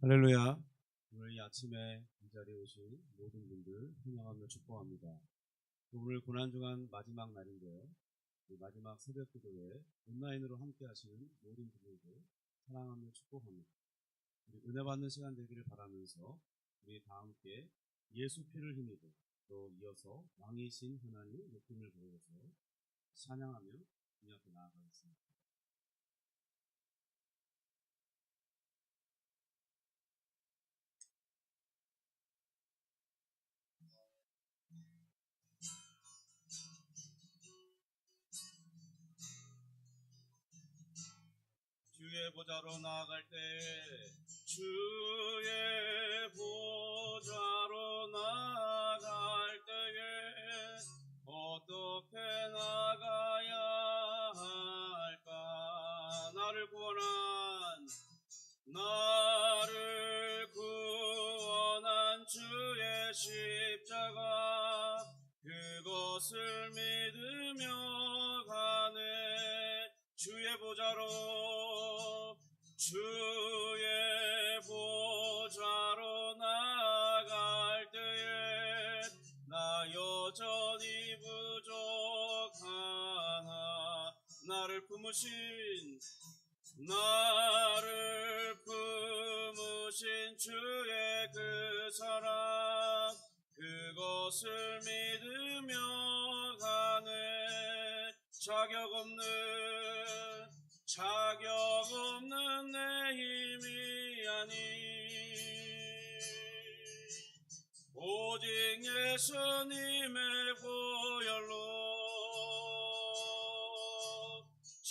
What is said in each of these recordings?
할렐루야. 오늘 이 아침에 이 자리에 오신 모든 분들 환영하며 축복합니다. 오늘 고난주간 마지막 날인데요. 이 마지막 새벽 기도에 온라인으로 함께 하시는 모든 분들도 사랑하며 축복합니다. 우리 은혜 받는 시간 되기를 바라면서 우리 다 함께 예수 피를 힘입어 또 이어서 왕이신 하나님 높임을 부르면서 찬양하며 주님 앞에 나아가겠습니다. 주의 보좌로 나아갈 때 주의 보좌로 나아갈 때에 어떻게 나가야 할까? 나를 구원한 주의 십자가 그것을 믿으며 가네. 주의 보좌로 나아갈 때에 나 여전히 부족하나 나를 품으신 주의 그 사랑 그것을 믿으며 가네. 자격 없는 내 힘이 아니 오직 예수님의 보혈로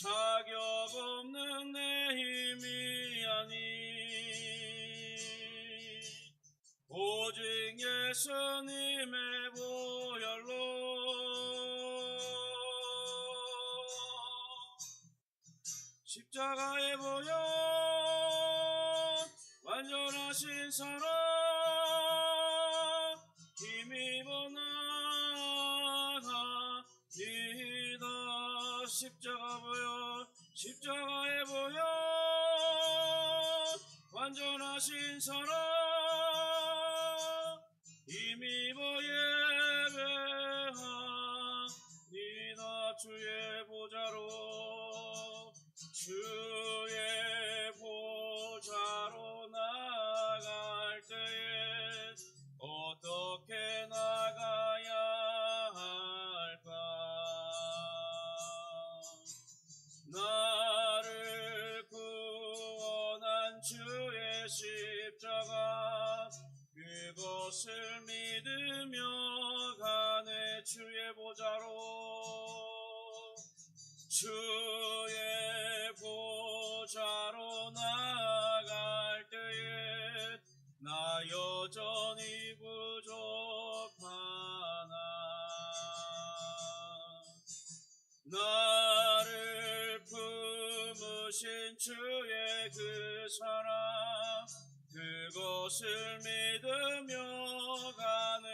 자격 없는 내 힘이 아니 오직 예수님의 보혈로 십자가의 보혈 완전하신 사랑 힘입어 나가리이다. 십자가의 보혈 완전하신 사랑 힘입어 예배하리이다. 주의 보좌로 나아갈 때에 어떻게 나가야 할까? 나를 구원한 주의 십자가 그것을 믿으며 가네. 주의 보좌로 나아갈 때에 나 여전히 부족하나 나를 품으신 주의 그 사랑 그것을 믿으며 가네.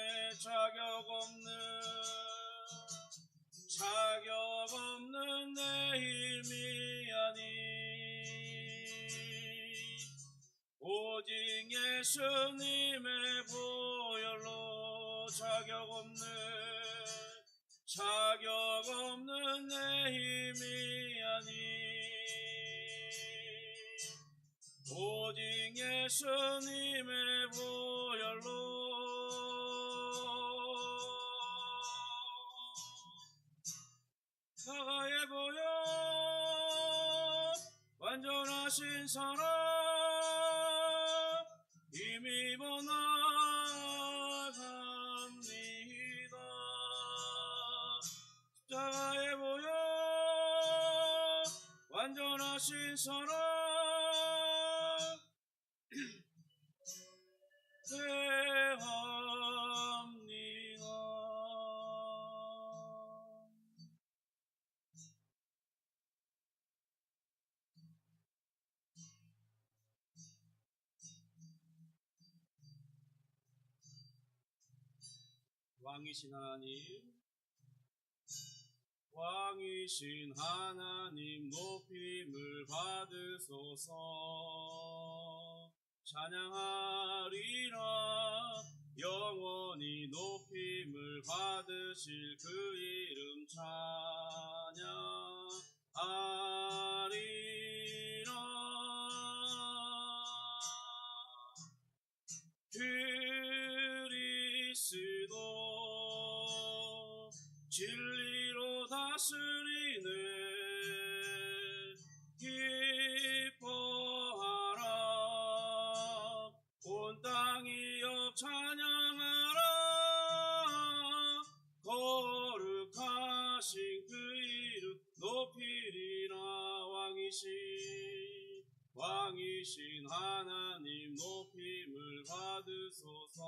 자격 없는 내 힘이 아니 오직 예수님의 보혈로 자격 없는 내 힘이 아니 오직 예수님의 보혈로 십자가의 보혈 완전하신 사랑 힘입어 나갑니다. 십자가의 보혈 완전하신 사랑 대합니다. 왕이신 하나님 높임을 받으소서. 찬양하리라. 영원히 높임을 받으실 그 이름 찬양하리라. 그리스도 진리로 다스리네. 기뻐하라. 온 땅이여 찬양하라. 거룩하신 그 이름 높이리라. 왕이신 하나님 높임을 받으소서.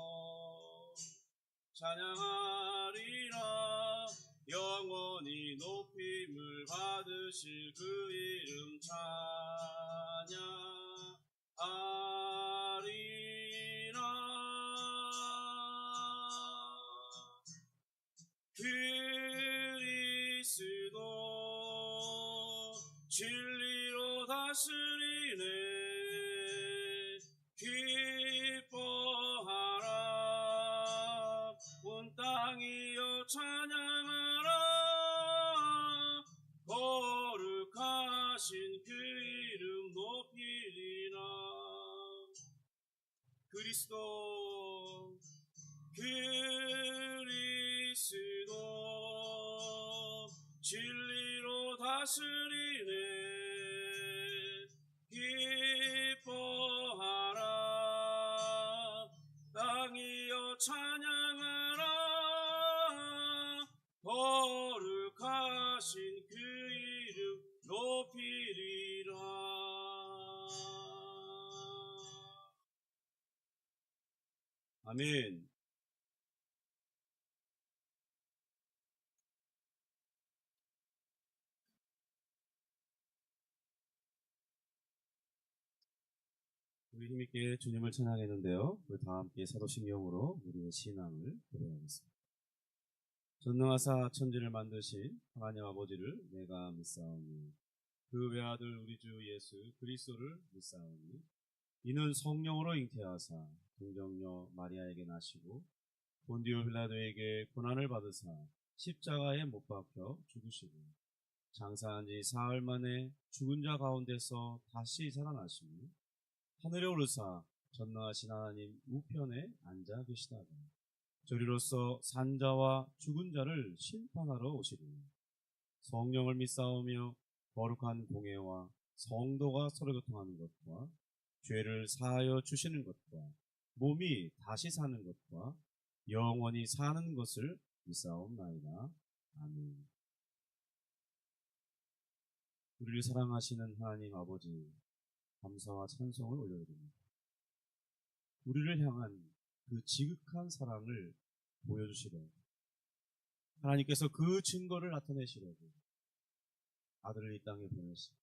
찬양하리라. 영원히 높임을 받으실 그 이름 찬양하리라. 그리스도 진리로 다스리네. 기뻐하라. 온 땅이여 찬양하라. 거룩하신 그 이름 높이리라. 그리스도 진리로 다스리네. 기뻐하라. 땅이여 찬양하라. 거룩하신 그 이름 높이리라. 아멘. 우리 힘있게 주님을 찬양했는데요. 우리 다 함께 사도신경으로 우리의 신앙을 고백하겠습니다. 전능하사 천지를 만드신 하나님 아버지를 내가 믿사오니 그 외아들 우리 주 예수 그리스도를 믿사오니 이는 성령으로 잉태하사 동정녀 마리아에게 나시고 본디오 빌라도에게 고난을 받으사 십자가에 못 박혀 죽으시고 장사한 지 사흘 만에 죽은 자 가운데서 다시 살아나시니 하늘에 오르사 전능하신 하나님 우편에 앉아 계시다가 저리로서 산자와 죽은 자를 심판하러 오시리니 성령을 믿사오며 거룩한 공예와 성도가 서로 교통하는 것과 죄를 사하여 주시는 것과 몸이 다시 사는 것과 영원히 사는 것을 믿사옵나이다. 아멘. 우리를 사랑하시는 하나님 아버지 감사와 찬송을 올려드립니다. 우리를 향한 그 지극한 사랑을 보여주시려고 하나님께서 그 증거를 나타내시려고 아들을 이 땅에 보내시고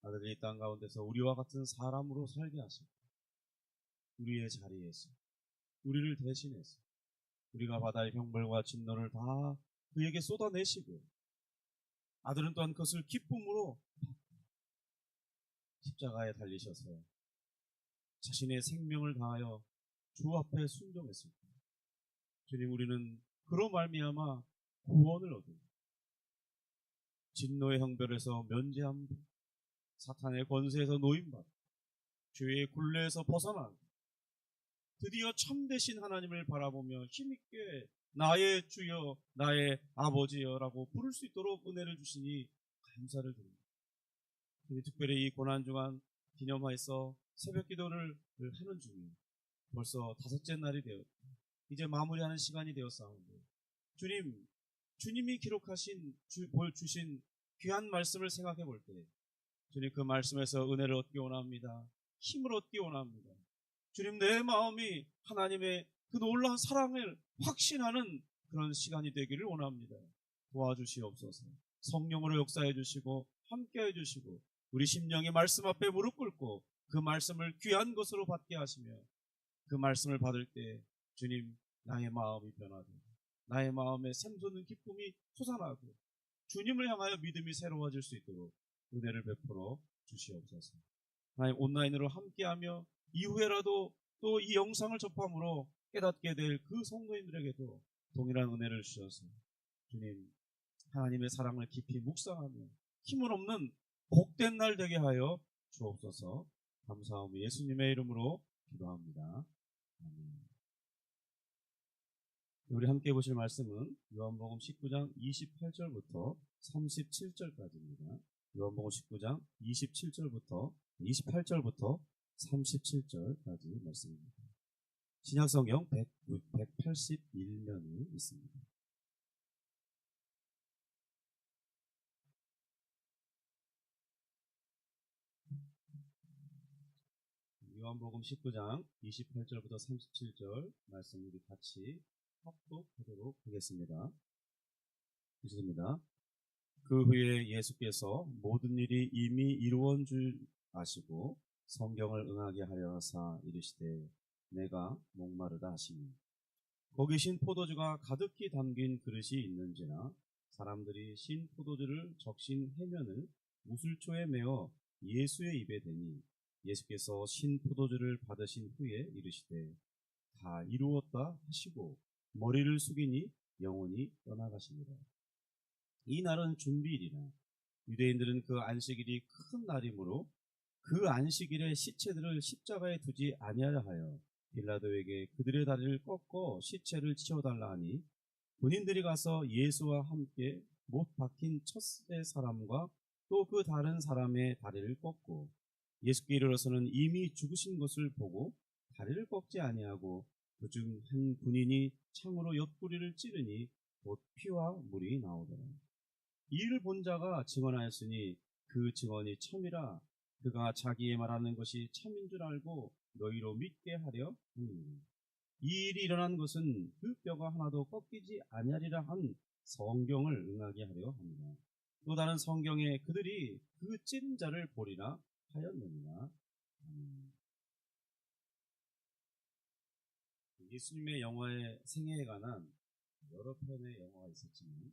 아들을 이 땅 가운데서 우리와 같은 사람으로 살게 하시고 우리의 자리에서 우리를 대신해서 우리가 바다의 형벌과 진노를 다 그에게 쏟아내시고 아들은 또한 그것을 기쁨으로 십자가에 달리셔서 자신의 생명을 다하여 주 앞에 순종했습니다. 주님, 우리는 그로 말미암아 구원을 얻은 진노의 형벌에서 면제함, 사탄의 권세에서 노임받, 죄의 굴레에서 벗어난 드디어 참되신 하나님을 바라보며 힘있게 나의 주여 나의 아버지여라고 부를 수 있도록 은혜를 주시니 감사를 드립니다. 특별히 이 고난주간 기념하여서 새벽 기도를 하는 중에 벌써 5째 날이 되었고 이제 마무리하는 시간이 되었사온데 주님이 기록하신 주신 귀한 말씀을 생각해 볼 때 주님 그 말씀에서 은혜를 얻기 원합니다. 힘을 얻기 원합니다. 주님 내 마음이 하나님의 그 놀라운 사랑을 확신하는 그런 시간이 되기를 원합니다. 도와주시옵소서. 성령으로 역사해 주시고 함께해 주시고 우리 심령의 말씀 앞에 무릎 꿇고 그 말씀을 귀한 것으로 받게 하시며 그 말씀을 받을 때 주님 나의 마음이 변화되고 나의 마음에 샘솟는 기쁨이 솟아나고 주님을 향하여 믿음이 새로워질 수 있도록 은혜를 베풀어 주시옵소서. 하나님 온라인으로 함께하며 이후에라도 또 이 영상을 접함으로 깨닫게 될 그 성도님들에게도 동일한 은혜를 주셔서 주님 하나님의 사랑을 깊이 묵상하며 힘을 없는 복된 날 되게 하여 주옵소서. 감사하며 예수님의 이름으로 기도합니다. 아멘. 우리 함께 보실 말씀은 요한복음 19장 28절부터 37절까지입니다. 요한복음 19장 28절부터 37절까지 말씀입니다. 신약성경 181면이 있습니다. 요한복음 19장 28절부터 37절 말씀 우리 같이 합독하도록 하겠습니다. 읽습니다. 그 후에 예수께서 모든 일이 이미 이루어진 줄 아시고 성경을 응하게 하려 하사 이르시되 내가 목마르다 하시니 거기 신 포도주가 가득히 담긴 그릇이 있는지나 사람들이 신 포도주를 적신 해면을 무술초에 메어 예수의 입에 대니 예수께서 신 포도주를 받으신 후에 이르시되 다 이루었다 하시고 머리를 숙이니 영원히 떠나가시니라. 이 날은 준비일이라 유대인들은 그 안식일이 큰 날이므로 그 안식일에 시체들을 십자가에 두지 아니하려 하여 빌라도에게 그들의 다리를 꺾어 시체를 치워달라 하니 군인들이 가서 예수와 함께 못 박힌 첫째 사람과 또 그 다른 사람의 다리를 꺾고 예수께 이르러서는 이미 죽으신 것을 보고 다리를 꺾지 아니하고 그중 한 군인이 창으로 옆구리를 찌르니 곧 피와 물이 나오더라. 이 일을 본 자가 증언하였으니 그 증언이 참이라 그가 자기의 말하는 것이 참인 줄 알고 너희로 믿게 하려 하니 이 일이 일어난 것은 그 뼈가 하나도 꺾이지 아니하리라 한 성경을 응하게 하려 합니다. 또 다른 성경에 그들이 그 찌른 자를 보리라 하였느니라. 예수님의 영화의 생애에 관한 여러 편의 영화가 있었지만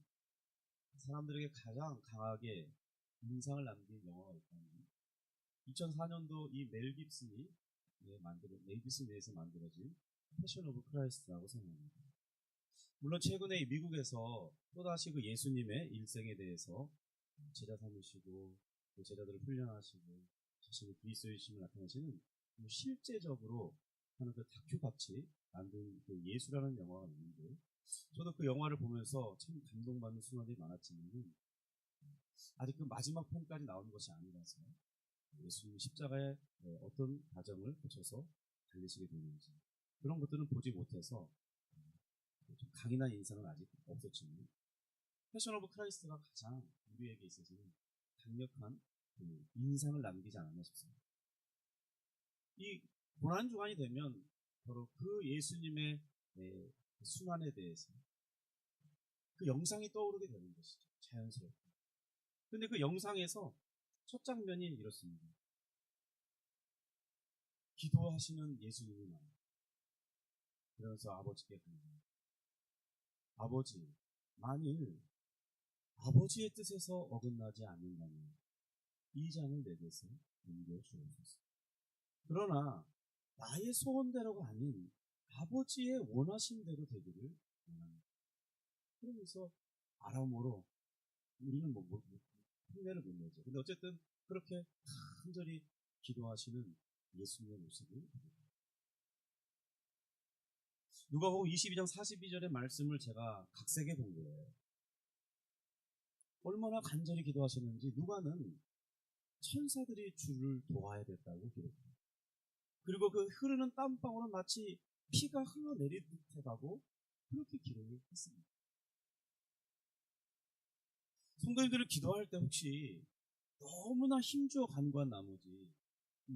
사람들에게 가장 강하게 인상을 남긴 영화가 있다면 2004년도 이 멜 깁슨에 의해서 만들어진 패션 오브 크라이스트라고 생각합니다. 물론 최근에 미국에서 또다시 그 예수님의 일생에 대해서 제자 삼으시고 그 제자들을 훈련하시고 자신의 그리스도이심을 나타내시는 실제적으로 하는 그 다큐같이 만든 그 예수라는 영화가 있는데 저도 그 영화를 보면서 참 감동받는 순간들이 많았지만 아직 그 마지막 편까지 나오는 것이 아니라서 예수님이 십자가에 어떤 과정을 거쳐서 달리시게 되는지 그런 것들은 보지 못해서 좀 강인한 인상은 아직 없었지만 패션 오브 크라이스트가 가장 우리에게 있어서는 강력한 그 인상을 남기지 않았나 싶습니다. 이 고난주간이 되면 바로 그 예수님의 순환에 대해서 그 영상이 떠오르게 되는 것이죠. 자연스럽게. 근데 그 영상에서 첫 장면이 이렇습니다. 기도하시는 예수님이 나와요. 그러면서 아버지께 갑니다. 아버지, 만일 아버지의 뜻에서 어긋나지 않는다면 이 잔을 내게서 옮겨 주옵소서. 그러나 나의 소원대로가 아닌 아버지의 원하신 대로 되기를 원합니다. 그러면서 아람어로 우리는 흉내를 못 내죠. 근데 어쨌든 그렇게 간절히 기도하시는 예수님의 모습을 봅니다. 누가복음 22장 42절의 말씀을 제가 각색해 본 거예요. 얼마나 간절히 기도하셨는지 누가는 천사들이 주를 도와야 됐다고 기록합니다. 그리고 그 흐르는 땀방울은 마치 피가 흘러내리듯 해가고 그렇게 기록을 했습니다. 성도님들을 기도할 때 혹시 너무나 힘주어 간구한 나머지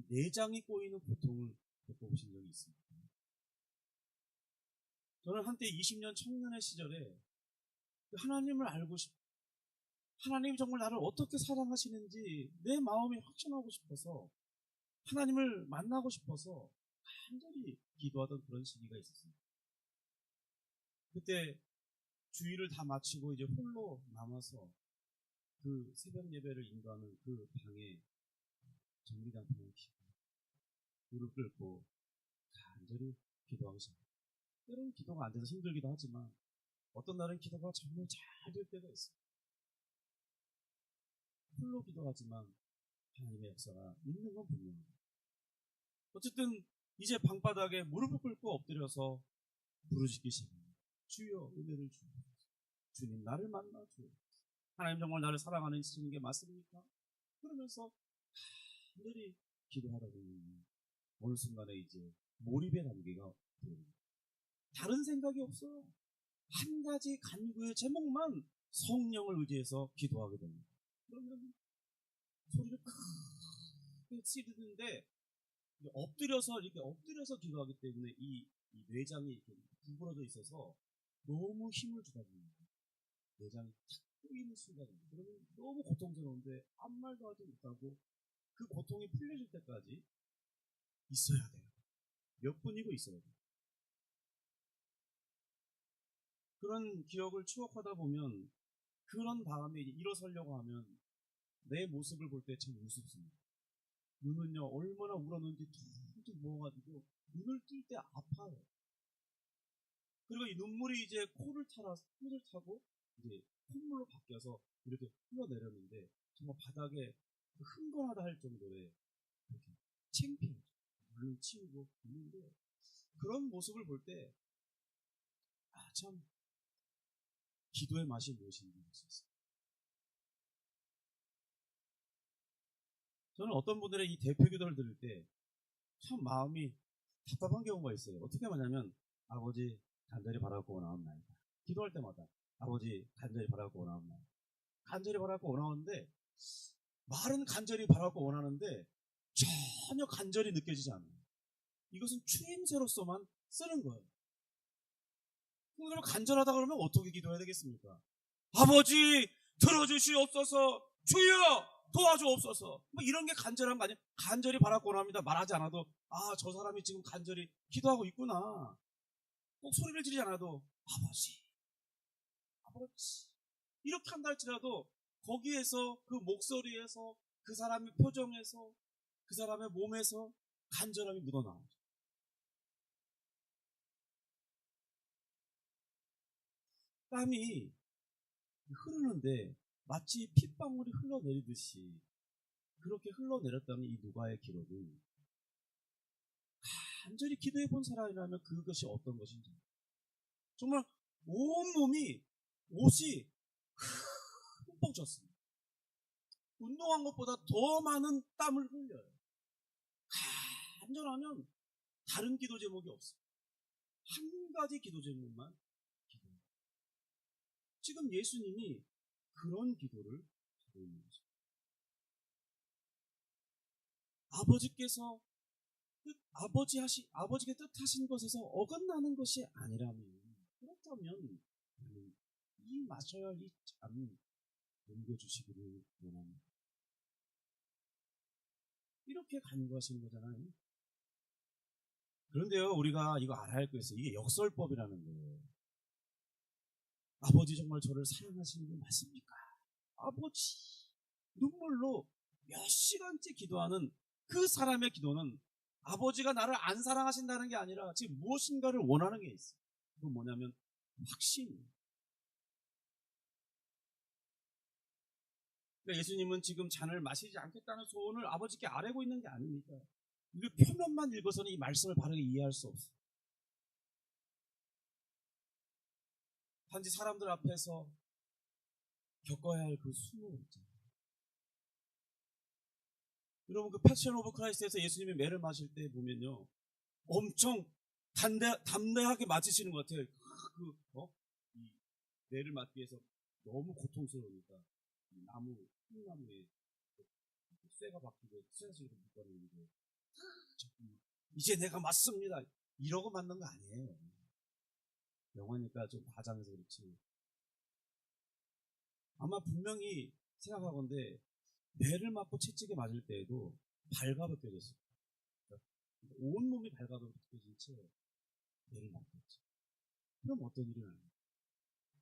내장이 꼬이는 고통을 겪어보신 적이 있습니까? 저는 한때 20년 청년의 시절에 하나님을 알고 싶고 하나님이 정말 나를 어떻게 사랑하시는지 내 마음이 확신하고 싶어서 하나님을 만나고 싶어서 간절히 기도하던 그런 시기가 있었습니다. 그때 주일을 다 마치고 이제 홀로 남아서 그 새벽 예배를 인도하는 그 방에 전기장판을 켜고 무릎 꿇고 간절히 기도하기 시작합니다. 때로는 기도가 안 돼서 힘들기도 하지만 어떤 날은 기도가 정말 잘 될 때가 있어요. 홀로 기도하지만 하나님의 역사가 있는 건 분명합니다. 어쨌든 이제 방바닥에 무릎을 꿇고 엎드려서 부르짖기 시작합니다. 주여 은혜를 주옵소서. 주님 나를 만나 주옵소서. 하나님 정말 나를 사랑하는 게 맞습니까? 그러면서 간절히 기도하다 보면 어느 순간에 이제 몰입의 단계가 됩니다. 다른 생각이 없어요. 한 가지 간구의 제목만 성령을 의지해서 기도하게 됩니다. 그러면 소리를 크게 지르는데 이렇게 엎드려서 기도하기 때문에 이 내장이 이렇게 구부러져 있어서 너무 힘을 주다 보니까 내장이 탁 꼬이는 순간입니다. 그러면 너무 고통스러운데 아무 말도 하지 못하고 그 고통이 풀려질 때까지 있어야 돼요. 몇 분이고 있어야 돼요. 그런 기억을 추억하다 보면 그런 다음에 일어서려고 하면 내 모습을 볼 때 참 우습습니다. 눈은요 얼마나 울었는지 툭툭 부어가지고 눈을 뜰 때 아파요. 그리고 이 눈물이 이제 코를 타고 이제 콧물로 바뀌어서 이렇게 흘러내렸는데 정말 바닥에 흥건하다 할 정도의 이렇게 창피하죠. 물론 치우고 있는데 그런 모습을 볼 때 참 기도의 맛이 무엇인지 알 수 있어요. 저는 어떤 분들의 이 대표 기도를 들을 때 참 마음이 답답한 경우가 있어요. 어떻게 하냐면 아버지 간절히 바라고 원하옵나이다. 기도할 때마다 아버지 간절히 바라고 원하옵나이다. 간절히 바라고 원하는데 말은 간절히 바라고 원하는데 전혀 간절히 느껴지지 않아요. 이것은 추임새로서만 쓰는 거예요. 그럼 간절하다 그러면 어떻게 기도해야 되겠습니까? 아버지 들어주시옵소서, 주여 도와주옵소서. 뭐 이런 게 간절한 거 아니에요? 간절히 바라고 원합니다. 말하지 않아도 저 사람이 지금 간절히 기도하고 있구나. 꼭 소리를 지르지 않아도 아버지 이렇게 한다 할지라도 거기에서 그 목소리에서 그 사람의 표정에서 그 사람의 몸에서 간절함이 묻어나오죠. 땀이 흐르는데 마치 핏방울이 흘러내리듯이 그렇게 흘러내렸다는 이 누가의 기록은 간절히 기도해 본 사람이라면 그것이 어떤 것인지 정말 온몸이 옷이 흠뻑 젖습니다. 운동한 것보다 더 많은 땀을 흘려요. 간절하면 다른 기도 제목이 없어요. 한 가지 기도 제목만 기도해요. 지금 예수님이 그런 기도를 하고 있는 거죠. 아버지께서 아버지께 뜻하신 것에서 어긋나는 것이 아니라면 그렇다면 이 마셔야 할 이 잔 넘겨주시기를 원합니다. 이렇게 간구하시는 거잖아요. 그런데요, 우리가 이거 알아야 할 거 있어요. 이게 역설법이라는 거예요. 아버지 정말 저를 사랑하시는 게 맞습니까? 아버지 눈물로 몇 시간째 기도하는 그 사람의 기도는 아버지가 나를 안 사랑하신다는 게 아니라 지금 무엇인가를 원하는 게 있어요. 그건 뭐냐면 확신이에요. 그러니까 예수님은 지금 잔을 마시지 않겠다는 소원을 아버지께 아뢰고 있는 게 아닙니다. 이게 표면만 읽어서는 이 말씀을 바르게 이해할 수 없어요. 단지 사람들 앞에서 겪어야 할 그 수모 있잖아요. 여러분 그 패션 오브 크라이스트에서 예수님이 매를 마실 때 보면요 엄청 담대하게 맞으시는 것 같아요. 이 매를 맞기 위해서 너무 고통스러우니까 콩나무에 쇠가 박히고 쇠가지고 묶어놓는데 이제 내가 맞습니다 이러고 맞는 거 아니에요. 영화니까 좀 과장해서 그렇지 아마 분명히 생각하건대 매를 맞고 채찍에 맞을 때에도 발가벗겨졌어요. 그러니까 온몸이 발가벗겨진 채 매를 맞겠죠. 그럼 어떤 일이 나요?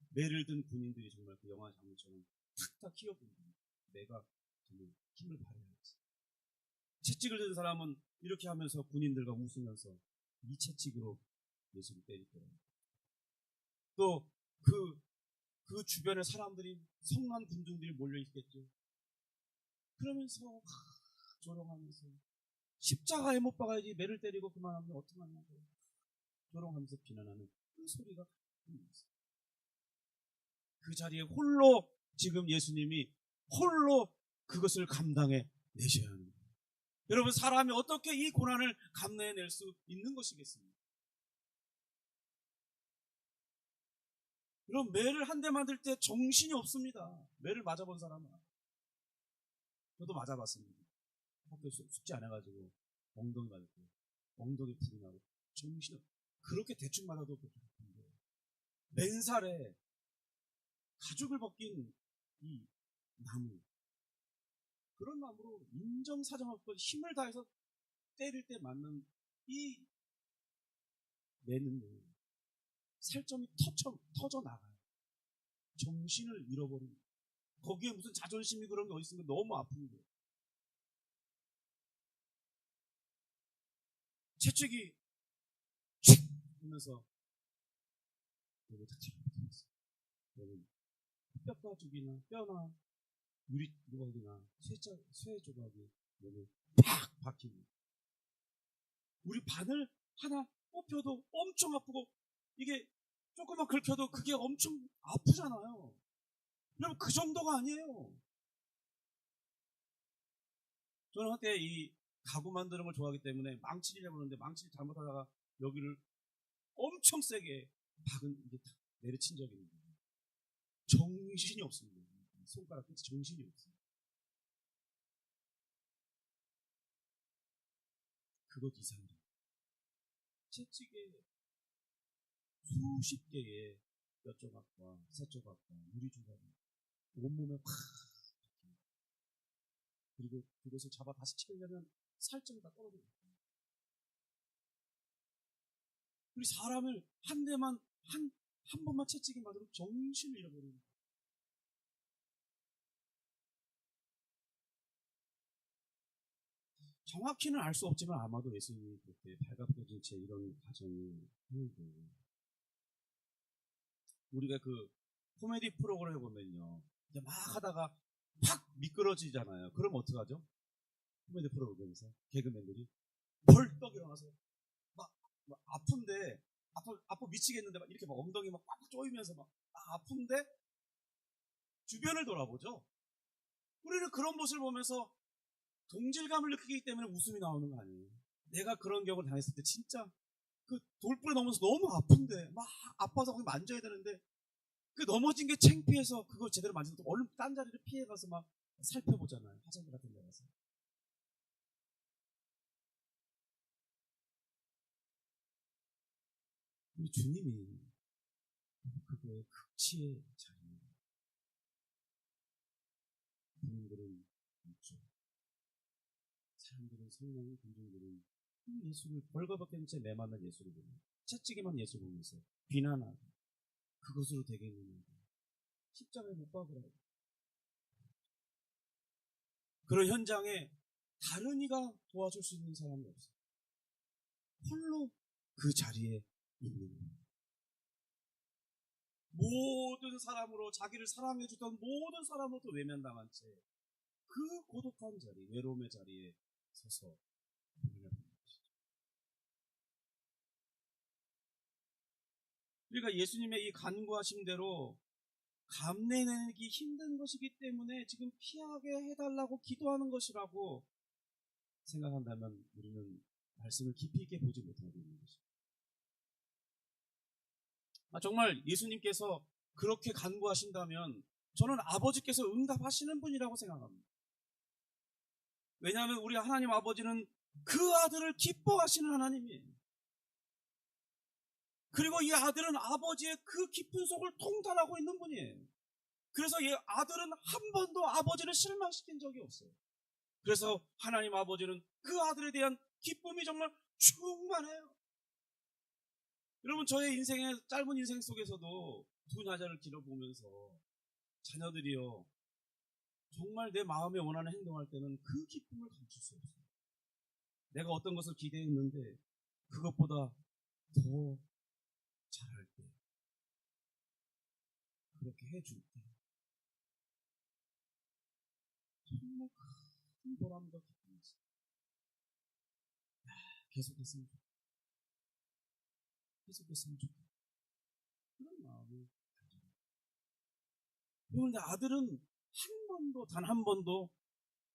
매를 든 군인들이 정말 그 영화 장면처럼 탁탁 휘어붙는 매가 정말 힘을 발휘하지. 채찍을 든 사람은 이렇게 하면서 군인들과 웃으면서 이 채찍으로 예수를 때리더라고요. 또 그 주변에 사람들이 성난 군중들이 몰려있겠죠. 그러면서 조롱하면서 십자가에 못 박아야지 매를 때리고 그만하면 어떡하냐고 조롱하면서 비난하는 그 소리가 들렸어요. 그 자리에 홀로 지금 예수님이 홀로 그것을 감당해 내셔야 하는 거예요. 여러분, 사람이 어떻게 이 고난을 감내해낼 수 있는 것이겠습니까? 여러분, 매를 한 대 맞을 때 정신이 없습니다. 매를 맞아본 사람은. 저도 맞아봤습니다. 학교 숙제 안 해가지고 엉덩이 맞았고 엉덩이 불이 나고 정신이 그렇게 대충 맞아도 그렇게 아픈데 맨살에 가죽을 벗긴 이 나무, 그런 나무로 인정사정 없고 힘을 다해서 때릴 때 맞는 이 매는 살점이 터져 나가요. 정신을 잃어버립니다. 거기에 무슨 자존심이 그런 게 어디 있으면 너무 아픈 거예요. 채찍이 칙 하면서 여기 다 잘못했어요. 여러분, 뼈가죽이나 뼈나 유리 조각이나 쇠 조각이 여기 팍 박힙니다. 우리 바늘 하나 뽑혀도 엄청 아프고 이게 조금만 긁혀도 그게 엄청 아프잖아요. 여러분, 그 정도가 아니에요. 저는 한때 이 가구 만드는 걸 좋아하기 때문에 망치를 해보는데 망치를 잘못하다가 여기를 엄청 세게 박은 이게 탁 내려친 적이 있는 거예요. 정신이 없습니다. 손가락 끝에 정신이 없어요. 그것 이상이에요. 채찍에 수십 개의 뼈 조각과 새 조각과 유리 조각이 온몸에 팍 박힙니다. 그리고 그것을 잡아 다시 채우려면 살점이 다 떨어져요. 우리 사람을 한 대만 한 번만 채찍이 맞으면 정신을 잃어버립니다. 정확히는 알 수 없지만 아마도 예수님이 그렇게 발각되진 채 이런 과정이 있는데, 우리가 그 코미디 프로그램을 보면요, 이제 막 하다가 팍 미끄러지잖아요. 그럼 어떡하죠? 코미디 프로그램에서 개그맨들이 벌떡 일어나서 막 아픈데 아파 미치겠는데 막 이렇게 막 엉덩이 막 꽉 조이면서 막 아픈데 주변을 돌아보죠. 우리는 그런 모습을 보면서 동질감을 느끼기 때문에 웃음이 나오는 거 아니에요. 내가 그런 경우를 당했을 때 진짜 그 돌부리 넘어서 너무 아픈데 막 아파서 거기 만져야 되는데 그 넘어진 게 창피해서 그걸 제대로 만지면 얼른 딴 자리를 피해가서 막 살펴보잖아요. 화장실 같은 데 가서. 우리 주님이 그거의 극치의 자리입니다. 군인들은 있죠. 사람들은 성령의 군중들은 예수를 벌거벗긴 채 매만난 예수를 보며 채찍에만 예수 보면서 비난하고 그것으로 되겠느냐, 십자가에 못 박으라고. 그런 현장에 다른 이가 도와줄 수 있는 사람이 없어요. 홀로 그 자리에 있는 거예요. 모든 사람으로 자기를 사랑해 주던 모든 사람으로부터 외면당한 채 그 고독한 자리, 외로움의 자리에 서서 고민을 하는 것이죠. 그러니까 예수님의 이 간구하신 대로 감내내기 힘든 것이기 때문에 지금 피하게 해달라고 기도하는 것이라고 생각한다면 우리는 말씀을 깊이 있게 보지 못하고 있는 것입니다. 정말 예수님께서 그렇게 간구하신다면 저는 아버지께서 응답하시는 분이라고 생각합니다. 왜냐하면 우리 하나님 아버지는 그 아들을 기뻐하시는 하나님이에요. 그리고 이 아들은 아버지의 그 깊은 속을 통달하고 있는 분이에요. 그래서 이 아들은 한 번도 아버지를 실망시킨 적이 없어요. 그래서 하나님 아버지는 그 아들에 대한 기쁨이 정말 충만해요. 여러분, 저의 인생의 짧은 인생 속에서도 두 자녀를 길어보면서 자녀들이요, 정말 내 마음에 원하는 행동할 때는 그 기쁨을 감출 수 없어요. 내가 어떤 것을 기대했는데 그것보다 더 잘할 때, 그렇게 해줄 때 정말 큰 보람과 기쁨이 있어요. 계속했으면 좋겠다. 계속했으면 좋겠다. 그런 마음이 가져요. 그런데 아들은 한 번도, 단 한 번도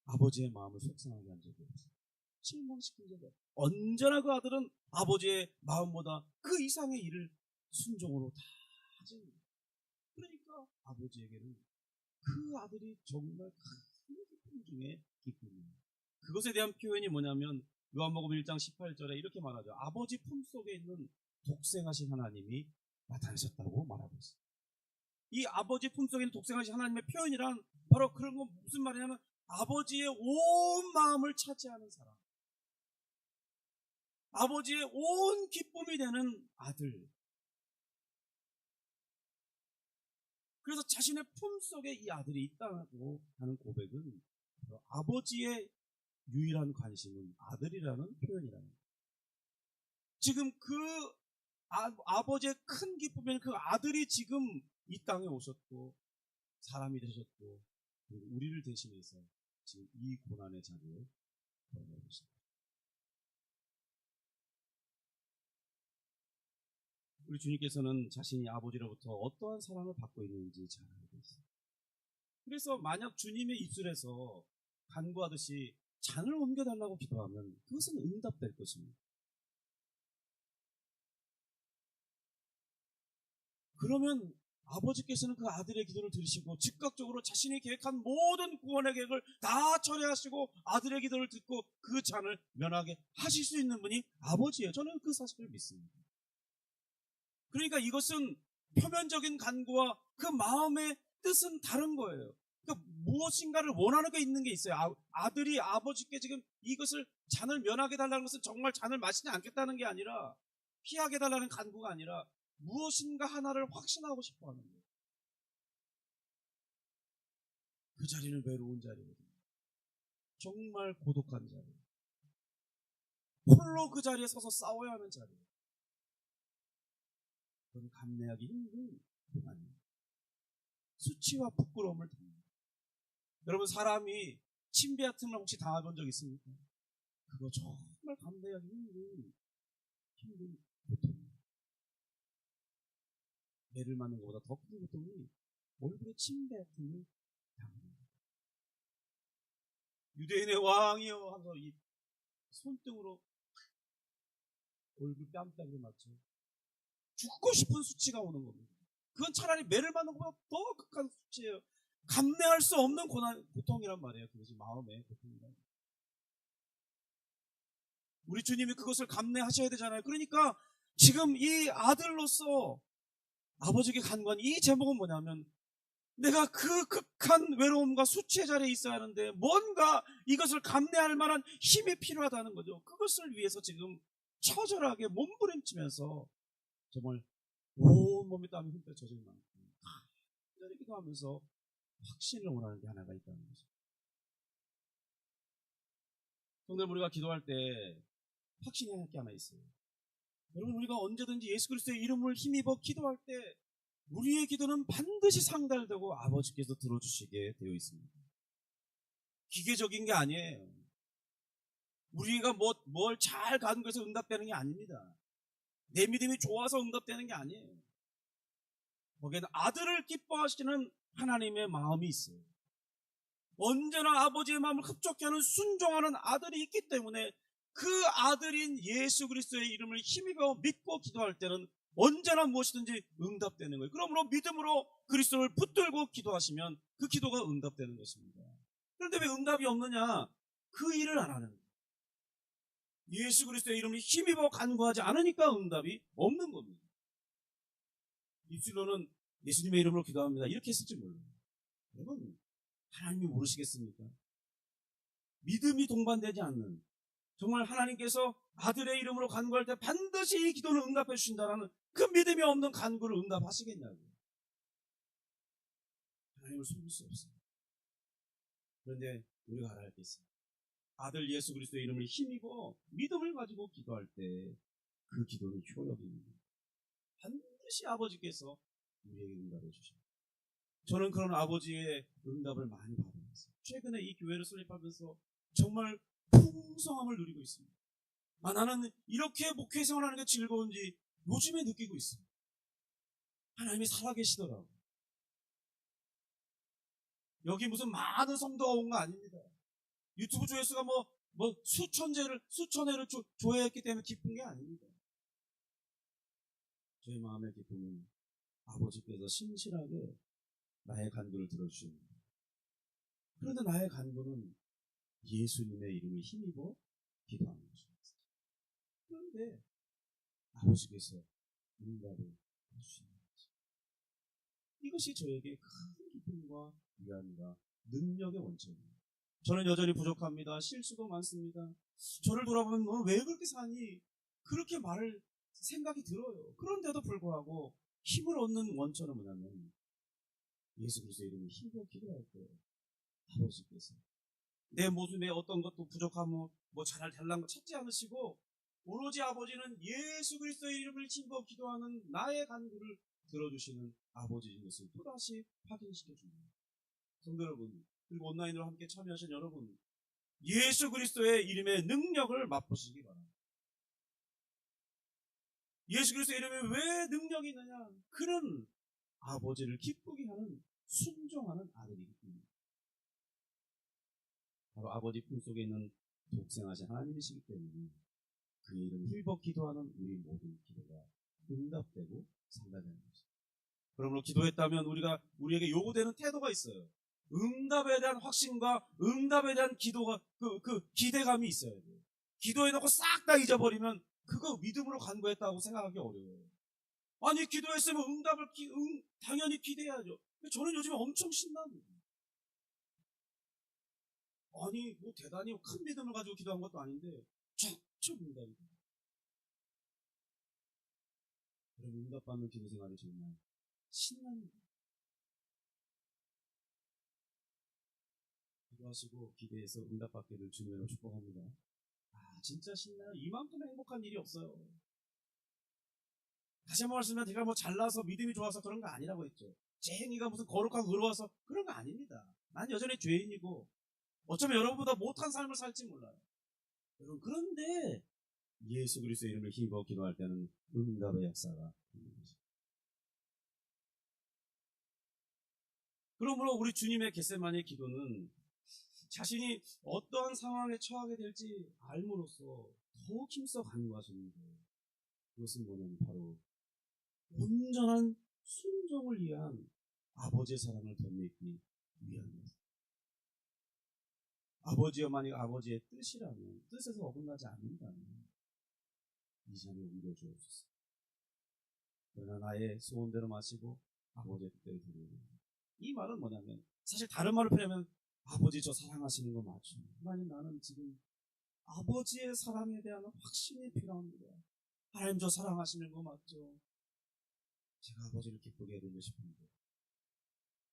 아버지의 마음을 속상하게 한 적이 없어요. 실망시킨 적이 없어요. 언제나 그 아들은 아버지의 마음보다 그 이상의 일을 순종으로 다 하지. 그러니까 아버지에게는 그 아들이 정말 큰 기쁨 중에 기쁨이에요. 그것에 대한 표현이 뭐냐면 요한복음 1장 18절에 이렇게 말하죠. 아버지 품속에 있는 독생하신 하나님이 나타나셨다고 말하고 있어요. 이 아버지 품속에 있는 독생하신 하나님의 표현이란 바로 그런 건 무슨 말이냐면 아버지의 온 마음을 차지하는 사람, 아버지의 온 기쁨이 되는 아들. 그래서 자신의 품속에 이 아들이 있다고 하는 고백은 아버지의 유일한 관심은 아들이라는 표현이라는 거예요. 지금 그 아버지의 큰 기쁨에는 그 아들이 지금 이 땅에 오셨고 사람이 되셨고 그리고 우리를 대신해서 지금 이 고난의 자리에 걸어오고 있습니다. 우리 주님께서는 자신이 아버지로부터 어떠한 사랑을 받고 있는지 잘 알고 있어요. 그래서 만약 주님의 입술에서 간구하듯이 잔을 옮겨달라고 기도하면 그것은 응답될 것입니다. 그러면 아버지께서는 그 아들의 기도를 들으시고 즉각적으로 자신이 계획한 모든 구원의 계획을 다 처리하시고 아들의 기도를 듣고 그 잔을 면하게 하실 수 있는 분이 아버지예요. 저는 그 사실을 믿습니다. 그러니까 이것은 표면적인 간구와 그 마음의 뜻은 다른 거예요. 그러니까 무엇인가를 원하는 게 있는 게 있어요. 아들이 아버지께 지금 이것을 잔을 면하게 달라는 것은 정말 잔을 마시지 않겠다는 게 아니라 피하게 달라는 간구가 아니라 무엇인가 하나를 확신하고 싶어 하는 거예요. 그 자리는 외로운 자리거든요. 정말 고독한 자리. 홀로 그 자리에 서서 싸워야 하는 자리예요. 그건 감내하기 힘든 고난이에요. 수치와 부끄러움을 당합니다. 여러분 사람이 침배 같은 걸 혹시 당해본 적 있습니까? 그거 정말 감내하기 힘든 고통이에요. 매를 맞는 것보다 더 큰 고통이 얼굴에 침배 같은 걸 당합니다. 유대인의 왕이여 하면서 이 손등으로 얼굴 뺨따구로 맞죠. 죽고 싶은 수치가 오는 겁니다. 그건 차라리 매를 맞는 것보다 더 극한 수치예요. 감내할 수 없는 고통이란 말이에요. 그것이 마음의 고통이란 말이에요. 우리 주님이 그것을 감내하셔야 되잖아요. 그러니까 지금 이 아들로서 아버지에게 간구한 이 제목은 뭐냐면 내가 그 극한 외로움과 수치의 자리에 있어야 하는데 뭔가 이것을 감내할 만한 힘이 필요하다는 거죠. 그것을 위해서 지금 처절하게 몸부림치면서 정말 온몸이 땀이 흠뻑 젖은 만큼 간절히 기도하면서 확신을 원하는 게 하나가 있다는 거죠. 성도들 우리가 기도할 때 확신해야 할 게 하나 있어요. 여러분 우리가 언제든지 예수 그리스도의 이름을 힘입어 기도할 때 우리의 기도는 반드시 상달되고 아버지께서 들어주시게 되어 있습니다. 기계적인 게 아니에요. 우리가 뭘 잘 간구해서 응답되는 게 아닙니다. 내 믿음이 좋아서 응답되는 게 아니에요. 거기에는 아들을 기뻐하시는 하나님의 마음이 있어요. 언제나 아버지의 마음을 흡족케 하는 순종하는 아들이 있기 때문에 그 아들인 예수 그리스도의 이름을 힘입어 믿고 기도할 때는 언제나 무엇이든지 응답되는 거예요. 그러므로 믿음으로 그리스도를 붙들고 기도하시면 그 기도가 응답되는 것입니다. 그런데 왜 응답이 없느냐? 그 일을 안 하는 거예요. 예수 그리스도의 이름을 힘입어 간구하지 않으니까 응답이 없는 겁니다. 입술로는 예수님의 이름으로 기도합니다. 이렇게 했을지 몰라요. 여러분, 하나님이 모르시겠습니까? 믿음이 동반되지 않는, 정말 하나님께서 아들의 이름으로 간구할 때 반드시 이 기도를 응답해 주신다는 그 믿음이 없는 간구를 응답하시겠냐고요. 하나님을 숨길 수 없어요. 그런데 우리가 알아야 할 게 있어요. 아들 예수 그리스도의 이름을 힘입어 믿음을 가지고 기도할 때 그 기도는 효력입니다. 반드시 아버지께서 우리에게 응답해 주십니다. 저는 그런 아버지의 응답을 많이 받아봤어요. 최근에 이 교회를 설립하면서 정말 풍성함을 누리고 있습니다. 나는 이렇게 목회 생활하는 게 즐거운지 요즘에 느끼고 있어요. 하나님이 살아계시더라고요. 여기 무슨 많은 성도가 온 거 아닙니다. 유튜브 조회수가 수천회를 조회했기 때문에 기쁜 게 아닙니다. 저희 마음의 기쁨은 아버지께서 신실하게 나의 간구를 들어주십니다. 그런데 나의 간구는 예수님의 이름을 힘입어 기도하는 것입니다. 그런데 아버지께서 응답을 해주시는 것입니다. 이것이 저에게 큰 기쁨과 위안과 능력의 원천입니다. 저는 여전히 부족합니다. 실수도 많습니다. 저를 돌아보면 너는 왜 그렇게 사니? 그렇게 말을 생각이 들어요. 그런데도 불구하고 힘을 얻는 원천은 뭐냐면 예수 그리스도의 이름을 힘으로 기도할 때 아버지께서 내 모습에 어떤 것도 부족하고 잘난 거 찾지 않으시고 오로지 아버지는 예수 그리스도의 이름을 힘입어 기도하는 나의 간구를 들어주시는 아버지인 것을 또다시 확인시켜 줍니다. 성도 여러분, 그리고 온라인으로 함께 참여하신 여러분, 예수 그리스도의 이름의 능력을 맛보시기 바랍니다. 예수 그리스도의 이름에 왜 능력이 있느냐? 그는 아버지를 기쁘게 하는 순종하는 아들이기 때문입니다. 바로 아버지 품속에 있는 독생하신 하나님이시기 때문에 그의 이름을 힘입어 기도하는 우리 모든 기도가 응답되고 상달되는 것입니다. 그러므로 기도했다면 우리에게 요구되는 태도가 있어요. 응답에 대한 확신과 응답에 대한 기대감이 있어야 돼요. 기도해놓고 싹 다 잊어버리면 그거 믿음으로 간구했다고 생각하기 어려워요. 아니 기도했으면 당연히 기대해야죠. 저는 요즘에 엄청 신납니다. 아니 대단히 큰 믿음을 가지고 기도한 것도 아닌데 쫙쫙 응답이다. 그럼 응답받는 기도 생활이 정말 신납니다. 기도하시고 기대해서 응답받기를 주님으로 축복합니다. 진짜 신나요. 이만큼 행복한 일이 없어요. 다시 한번 말씀드리면 제가 잘나서 믿음이 좋아서 그런 거 아니라고 했죠. 제 행위가 무슨 거룩하고 의로워서 그런 거 아닙니다. 난 여전히 죄인이고 어쩌면 여러분보다 못한 삶을 살지 몰라요. 여러분 그런데 예수 그리스도의 이름을 힘입어 기도할 때는 응답의 역사가 있는 것입니다. 그러므로 우리 주님의 겟세마니의 기도는 자신이 어떠한 상황에 처하게 될지 알므로써 더욱 힘써 간구하시는 거예요. 그것은 뭐냐면 바로 온전한 순종을 위한 아버지의 사랑을 덧입기 위함입니다. 아버지여 만약 아버지의 뜻이라면 뜻에서 어긋나지 않는다면 이 자리에 옮겨주옵소서. 그러나 나의 소원대로 마시고 아버지의 뜻대로 드리옵소서. 이 말은 뭐냐면 사실 다른 말을 표현하면 아버지 저 사랑하시는 거 맞죠? 하나님 나는 지금 아버지의 사랑에 대한 확신이 필요합니다. 하나님 저 사랑하시는 거 맞죠? 제가 아버지를 기쁘게 해드리고 싶은데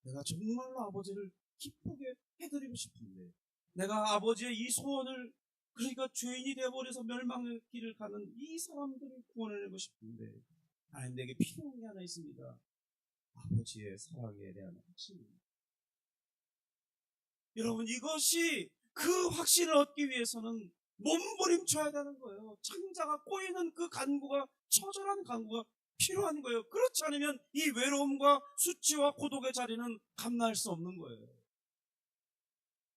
내가 정말로 아버지를 기쁘게 해드리고 싶은데 내가 아버지의 이 소원을 그러니까 죄인이 되어버려서 멸망의 길을 가는 이 사람들을 구원해내고 싶은데 하나님 내게 필요한 게 하나 있습니다. 아버지의 사랑에 대한 확신입니다. 여러분 이것이 그 확신을 얻기 위해서는 몸부림쳐야 되는 거예요. 창자가 꼬이는 그 간구가 처절한 간구가 필요한 거예요. 그렇지 않으면 이 외로움과 수치와 고독의 자리는 감당할 수 없는 거예요.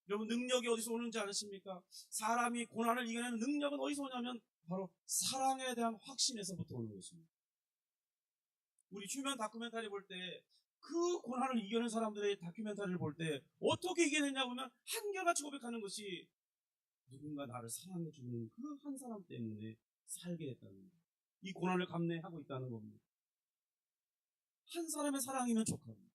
여러분 능력이 어디서 오는지 아십니까? 사람이 고난을 이겨내는 능력은 어디서 오냐면 바로 사랑에 대한 확신에서부터 오는 것입니다. 우리 휴면 다큐멘터리 볼 때 그 고난을 이겨낸 사람들의 다큐멘터리를 볼 때 어떻게 이겨냈냐 보면 한결같이 고백하는 것이 누군가 나를 사랑해주는 그 한 사람 때문에 살게 됐다는 거예요. 이 고난을 감내하고 있다는 겁니다. 한 사람의 사랑이면 족합니다.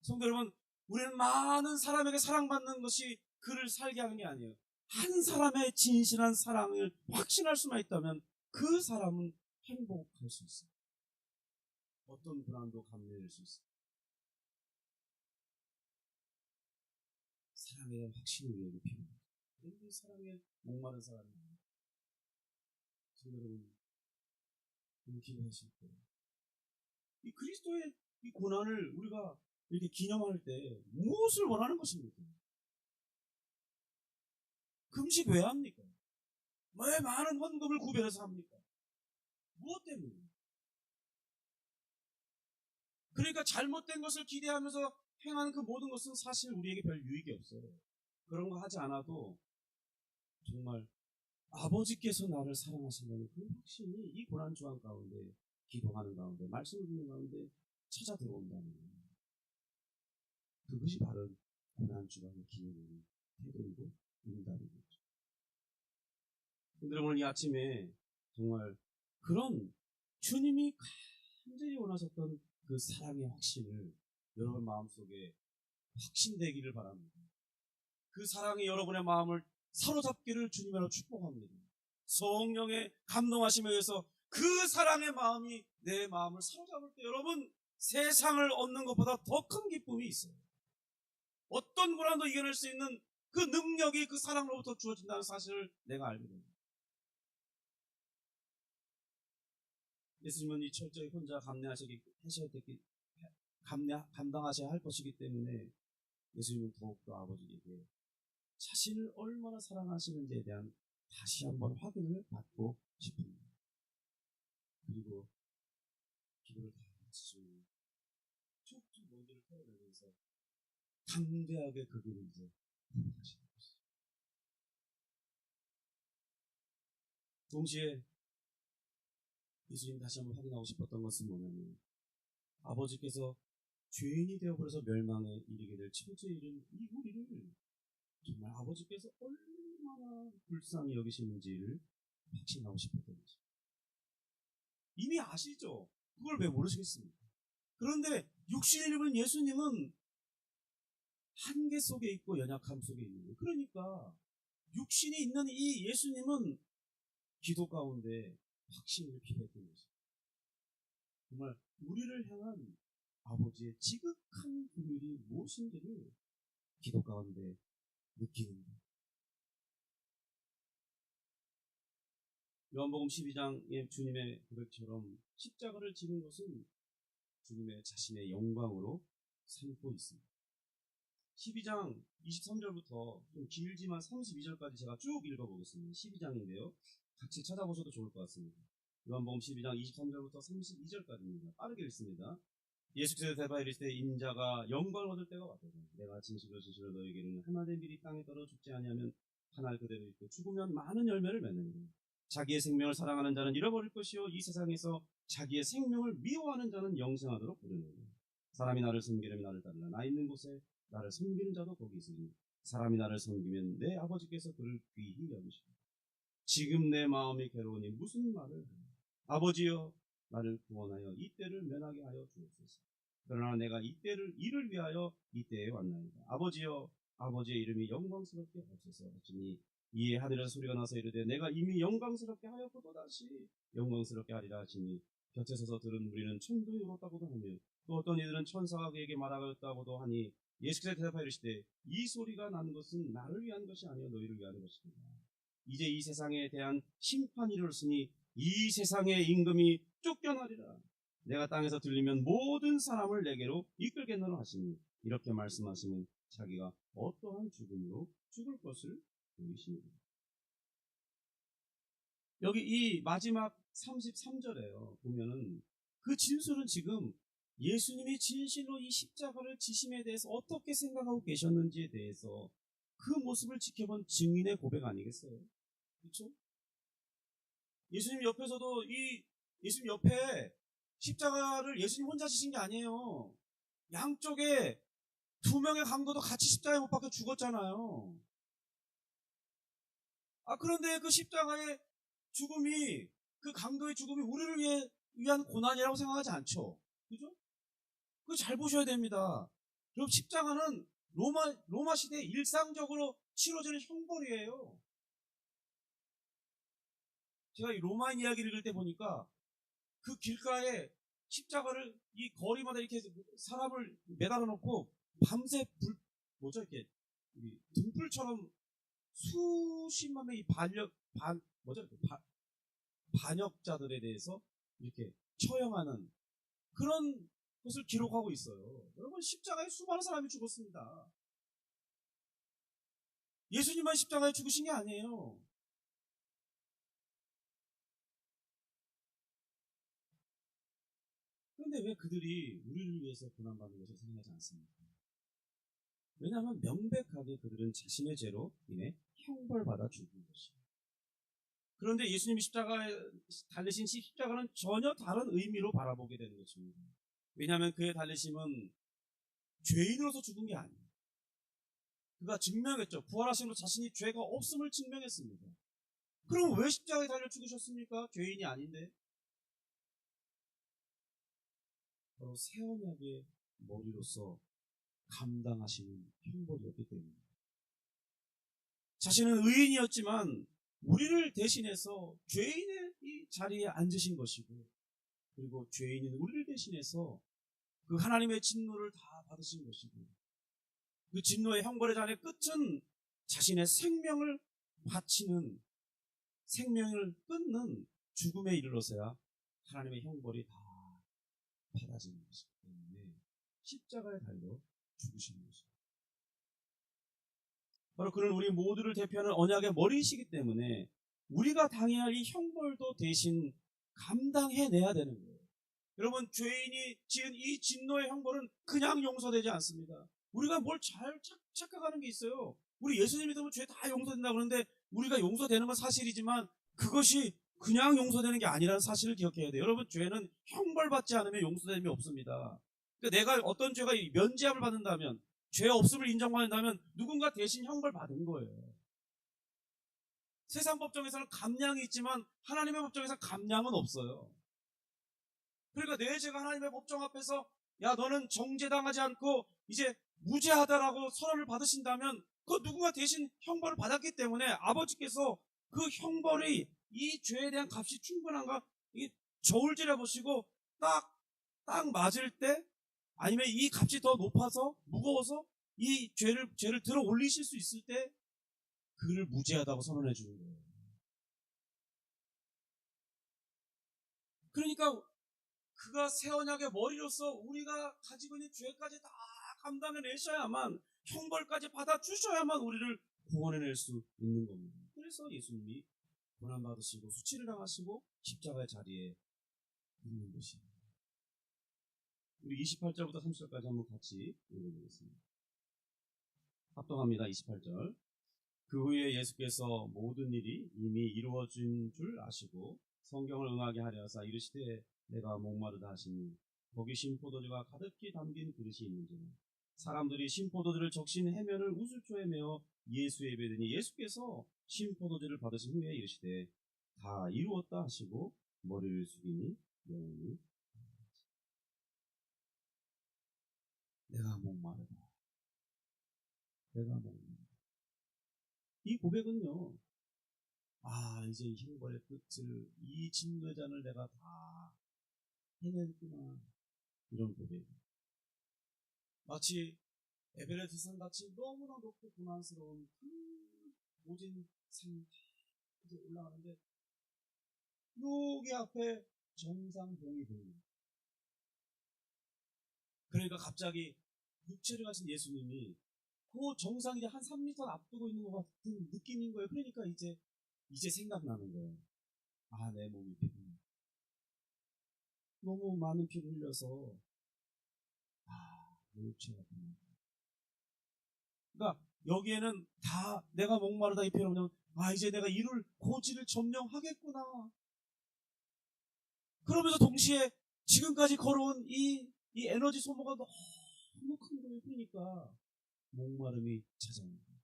성도 여러분, 우리는 많은 사람에게 사랑받는 것이 그를 살게 하는 게 아니에요. 한 사람의 진실한 사랑을 확신할 수만 있다면 그 사람은 행복할 수 있어요. 어떤 불안도 감내할 수 있어요. 사랑에 대한 확신이 우리에게 필요합니다. 굉장히 사랑에 목마른 사람이에요. 여러분, 기도하실 때, 이 그리스도의 이 고난을 우리가 이렇게 기념할 때 무엇을 원하는 것입니까? 금식 왜 합니까? 왜 많은 헌금을 구별해서 합니까? 무엇 때문에? 그러니까 잘못된 것을 기대하면서 행하는 그 모든 것은 사실 우리에게 별 유익이 없어요. 그런 거 하지 않아도 정말 아버지께서 나를 사랑하신다는 그 확신이 이 고난주간 가운데, 기도하는 가운데, 말씀을 듣는 가운데 찾아 들어온다는 거예요. 그것이 바로 고난주간의 기념하는 태도이고 응답이겠죠. 근데 오늘 이 아침에 정말 그런 주님이 간절히 원하셨던 그 사랑의 확신을 여러분 마음속에 확신되기를 바랍니다. 그 사랑이 여러분의 마음을 사로잡기를 주님으로 축복합니다. 성령의 감동하심에 의해서 그 사랑의 마음이 내 마음을 사로잡을 때 여러분 세상을 얻는 것보다 더 큰 기쁨이 있어요. 어떤 고난도 이겨낼 수 있는 그 능력이 그 사랑으로부터 주어진다는 사실을 내가 알게 됩니다. 예수님은 이 철저히 혼자 감당하셔야 할 것이기 때문에 예수님은 더욱더 아버지에게 자신을 얼마나 사랑하시는지에 대한 다시 한번 확인을 받고 싶습니다. 그리고 기도를 다 마치시고 쭉쭉 먼지를 털어내면서 담대하게 그 길을 이제 걸어가시는 것이죠. 동시에 예수님 다시 한번 확인하고 싶었던 것은 뭐냐면 아버지께서 죄인이 되어버려서 멸망에 이르게 될 처지에 이른 이 우리를 정말 아버지께서 얼마나 불쌍히 여기시는지를 확신하고 싶었던 거죠. 이미 아시죠? 그걸 왜 모르시겠습니까? 그런데 육신을 입은 예수님은 한계 속에 있고 연약함 속에 있는 거예요. 그러니까 육신이 있는 이 예수님은 기도 가운데 확신을 필요했던 것이죠. 정말 우리를 향한 아버지의 지극한 긍휼이 무엇인지를 기도 가운데 느끼는 거예요. 요한복음 12장의 주님의 고백처럼 십자가를 지는 것은 주님의 자신의 영광으로 삼고 있습니다. 12장 23절부터 좀 길지만 32절까지 제가 쭉 읽어보겠습니다. 12장인데요. 같이 찾아보셔도 좋을 것 같습니다. 요한복음 12장 23절부터 32절까지입니다. 빠르게 읽습니다. 예수께서 대답하여 이르시되 인자가 영광을 얻을 때가 왔도다. 내가 진실로 진실로 너에게는 하나된 밀이 땅에 떨어 죽지 아니하면 하나 그대로 있고 죽으면 많은 열매를 맺느니라. 자기의 생명을 사랑하는 자는 잃어버릴 것이요 이 세상에서 자기의 생명을 미워하는 자는 영생하도록 부르느니라. 사람이 나를 섬기려면 나를 따르라. 나 있는 곳에 나를 섬기는 자도 거기 있으니 사람이 나를 섬기면 내 아버지께서 그를 귀히 여기시리라. 지금 내 마음이 괴로우니 무슨 말을 하냐. 아버지여 나를 구원하여 이 때를 면하게 하여 주옵소서. 그러나 내가 이를 위하여 이 때에 왔나이다. 아버지여 아버지의 이름이 영광스럽게 하소서. 하시니 이에 하늘에서 소리가 나서 이르되 내가 이미 영광스럽게 하였고 또다시 영광스럽게 하리라 하시니 곁에 서서 들은 무리는 천도에 울었다고도 하며 또 어떤 이들은 천사가 그에게 말하였다고도 하니 예수께서 대답하여 이르시되 이 소리가 난 것은 나를 위한 것이 아니요 너희를 위한 것이니라. 이제 이 세상에 대한 심판이 이르렀으니 이 세상의 임금이 쫓겨나리라. 내가 땅에서 들리면 모든 사람을 내게로 이끌겠노라 하시니 이렇게 말씀하시면 자기가 어떠한 죽음으로 죽을 것을 보이십니다. 여기 이 마지막 33절에요. 보면은 그 진술은 지금 예수님이 진실로 이 십자가를 지심에 대해서 어떻게 생각하고 계셨는지에 대해서 그 모습을 지켜본 증인의 고백 아니겠어요? 그렇죠? 예수님 옆에서도 예수님 옆에 십자가를 예수님 혼자 지신 게 아니에요. 양쪽에 두 명의 강도도 같이 십자가에 못 박혀 죽었잖아요. 그런데 그 십자가의 죽음이, 그 강도의 죽음이 우리를 위한 고난이라고 생각하지 않죠. 그죠? 그거 잘 보셔야 됩니다. 그럼 십자가는 로마 시대에 일상적으로 치러지는 형벌이에요. 제가 이 로마인 이야기를 읽을 때 보니까 그 길가에 십자가를 이 거리마다 이렇게 사람을 매달아 놓고 밤새 이렇게 등불처럼 수십만 명의 반역자들에 대해서 이렇게 처형하는 그런 것을 기록하고 있어요. 여러분, 십자가에 수많은 사람이 죽었습니다. 예수님만 십자가에 죽으신 게 아니에요. 그런데 왜 그들이 우리를 위해서 고난받는 것을 생각하지 않습니까? 왜냐하면 명백하게 그들은 자신의 죄로 인해 형벌받아 죽은 것이에요. 그런데 예수님이 십자가에 달리신 십자가는 전혀 다른 의미로 바라보게 되는 것입니다. 왜냐하면 그의 달리심은 죄인으로서 죽은 게 아니에요. 그가 증명했죠. 부활하심으로 자신이 죄가 없음을 증명했습니다. 그럼 왜 십자가에 달려 죽으셨습니까? 죄인이 아닌데. 바로 새 언약의 머리로서 감당하시는 형벌이었기 때문입니다. 자신은 의인이었지만 우리를 대신해서 죄인의 이 자리에 앉으신 것이고, 그리고 죄인인 우리를 대신해서 그 하나님의 진노를 다 받으신 것이고, 그 진노의 형벌의 잔의 끝은 자신의 생명을 바치는, 생명을 끊는 죽음에 이르러서야 하나님의 형벌이 다 받아지는 것이기 때문에 십자가에 달려 죽으시는 것입니다. 바로 그는 우리 모두를 대표하는 언약의 머리이시기 때문에 우리가 당해야 할 이 형벌도 대신 감당해내야 되는 거예요. 여러분, 죄인이 지은 이 진노의 형벌은 그냥 용서되지 않습니다. 우리가 뭘 잘 착각하는 게 있어요. 우리 예수님 믿으면 죄 다 용서된다 그러는데, 우리가 용서되는 건 사실이지만 그것이 그냥 용서되는 게 아니라는 사실을 기억해야 돼요. 여러분, 죄는 형벌받지 않으면 용서됨이 없습니다. 그러니까 내가 어떤 죄가 면죄함을 받는다면, 죄 없음을 인정받는다면 누군가 대신 형벌 받은 거예요. 세상 법정에서는 감량이 있지만 하나님의 법정에서는 감량은 없어요. 그러니까 내 죄가 하나님의 법정 앞에서 야, 너는 정죄당하지 않고 이제 무죄하다라고 선언을 받으신다면 그 누군가 대신 형벌을 받았기 때문에 아버지께서 그 형벌이 이 죄에 대한 값이 충분한가 이 저울질해 보시고 딱 맞을 때, 아니면 이 값이 더 높아서 무거워서 이 죄를 들어 올리실 수 있을 때 그를 무죄하다고 선언해 주는 거예요. 그러니까 그가 새 언약의 머리로서 우리가 가지고 있는 죄까지 다 감당해내셔야만, 형벌까지 받아주셔야만 우리를 구원해낼 수 있는 겁니다. 그래서 예수님이 고난받으시고 수치를 당하시고 십자가의 자리에 있는 것입니다. 우리 28절부터 30절까지 한번 같이 읽어보겠습니다. 합동합니다. 28절. 그 후에 예수께서 모든 일이 이미 이루어진 줄 아시고 성경을 응하게 하려 하사 이르시되 내가 목마르다 하시니 거기 신포도주가 가득히 담긴 그릇이 있는지라. 사람들이 신포도주를 적신 해면을 우슬초에 메어 예수에 베더니 예수께서 신포도주를 받으신 후에 이르시되 다 이루었다 하시고 머리를 숙이니 영원히 내가 목마르다. 내가 목마르다. 이 고백은요, 이제 이 형벌의 끝을, 이 진노의 잔을 내가 다 해냈구나, 이런 고백입니다. 마치 에베레스트 산 같이 너무나 높고 고난스러운 그 모진 산 올라가는데 여기 앞에 정상봉이 보입니다. 그러니까 갑자기 육체를 가진 예수님이 그 정상이 한 3m 앞두고 있는 것 같은 느낌인 거예요. 그러니까 이제 생각나는 거예요. 내 몸이 피곤해. 너무 많은 피를 흘려서 내 육체가 피곤해. 그러니까 여기에는 다 내가 목마르다 이 표현을 보면 이제 내가 이룰 고지를 점령하겠구나. 그러면서 동시에 지금까지 걸어온 이 에너지 소모가 너무 큰 거예요. 그러니까 목마름이 찾아옵니다.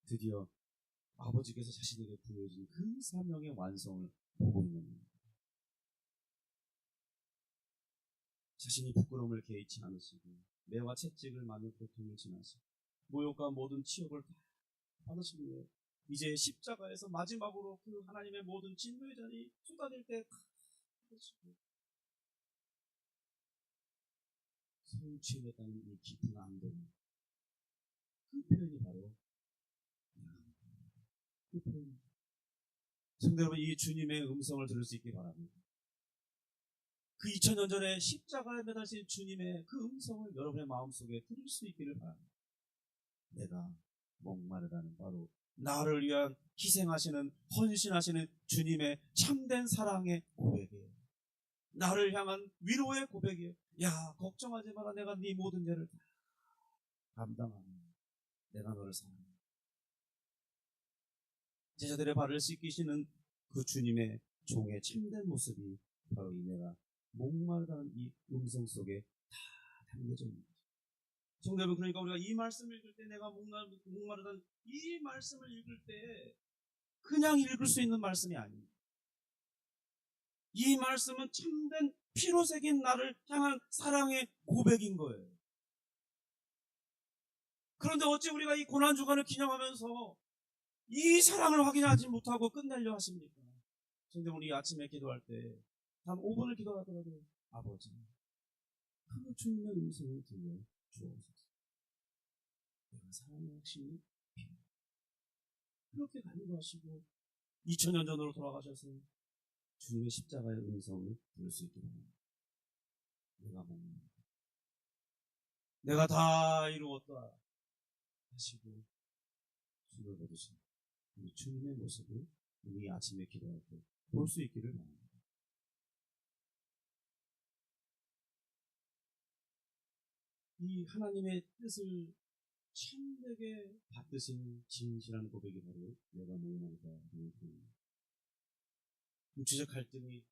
드디어 아버지께서 자신에게 부여진 그 사명의 완성을 보고 있는 겁니다. 자신이 부끄러움을 개의치 않으시고 매와 채찍을 많은 고통을 지나시고 모욕과 모든 치욕을 다 받으시는 거예요. 이제 십자가에서 마지막으로 그 하나님의 모든 진노의 잔이 쏟아질 때 성취했다는 이 깊은 안동, 그 표현이 바로 그 표현. 성도 여러분, 이 주님의 음성을 들을 수 있기 바랍니다. 그 2000년 전에 십자가에 매달린 주님의 그 음성을 여러분의 마음속에 들을 수 있기를 바랍니다. 내가 목마르다는 바로 나를 위한 희생하시는, 헌신하시는 주님의 참된 사랑의 고백이에요. 나를 향한 위로의 고백이에요. 야, 걱정하지 마라. 내가 네 모든 죄를 다 감당하는, 내가 너를 사랑해. 제자들의 발을 씻기시는 그 주님의 종의 참된 모습이 바로 이 내가 목마르다는 이 음성 속에 다 담겨져 있는 거죠. 성도 여러분, 그러니까 우리가 이 말씀을 읽을 때, 내가 목마르다는 이 말씀을 읽을 때 그냥 읽을 수 있는 말씀이 아닙니다. 이 말씀은 참된 피로 새긴 나를 향한 사랑의 고백인 거예요. 그런데 어찌 우리가 이 고난주간을 기념하면서 이 사랑을 확인하지 못하고 끝내려 하십니까? 근데 우리 아침에 기도할 때 단 5분을 기도하더라도 아버지, 그 주님의 음성을 들려 주옵소서. 내가 사랑의 핵심이 필요해. 그렇게 간구하시고 2000년 전으로 돌아가셔서 주님의 십자가의 음성을 들을 수 있게 됩니다. 내가 목마르다, 내가 다 이루었다 하시고 주를 받으신 우리 주님의 모습을 우리 아침에 기도할 때 볼 수 있기를 바랍니다. 이 하나님의 뜻을 참되게 받으신 진실한 고백이 바로 내가 목마르다 하는 고백입니다. 육체적 갈등이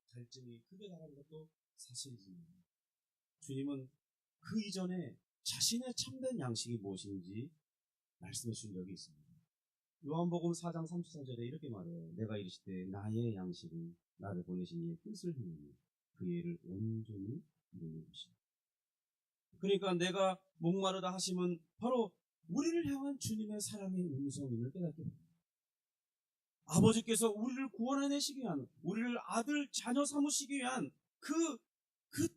크게 나가는 것도 사실입니다. 주님은 그 이전에 자신의 참된 양식이 무엇인지 말씀해 준 적이 있습니다. 요한복음 4장 34절에 이렇게 말해요. 내가 이르시되 나의 양식은 나를 보내신 이의 뜻을 행하니 그 일을 온전히 이루는 것이다. 그러니까 내가 목마르다 하심은 바로 우리를 향한 주님의 사랑의 음성임을 깨닫게 됩니다. 아버지께서 우리를 구원해내시기 위한, 우리를 아들 자녀 삼으시기 위한 그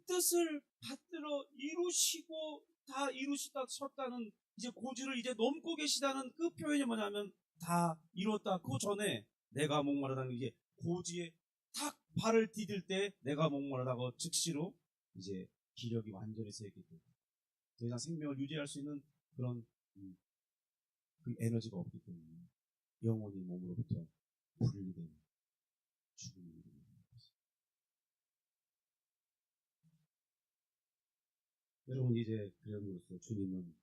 뜻을 받들어 이루시고 다 이루셨다는 이제 고지를 이제 넘고 계시다는 그 표현이 뭐냐면 다 이뤘다. 그 전에 내가 목마르다는 이제 고지에 탁 발을 디딜 때 내가 목마르다고 즉시로 이제 기력이 완전히 쇠했기 때문에 더 이상 생명을 유지할 수 있는 그런 그 에너지가 없기 때문에 영혼이 몸으로부터 분리되는 죽음이 이루어지는 것입니다. 여러분, 이제 그럼으로써 주님은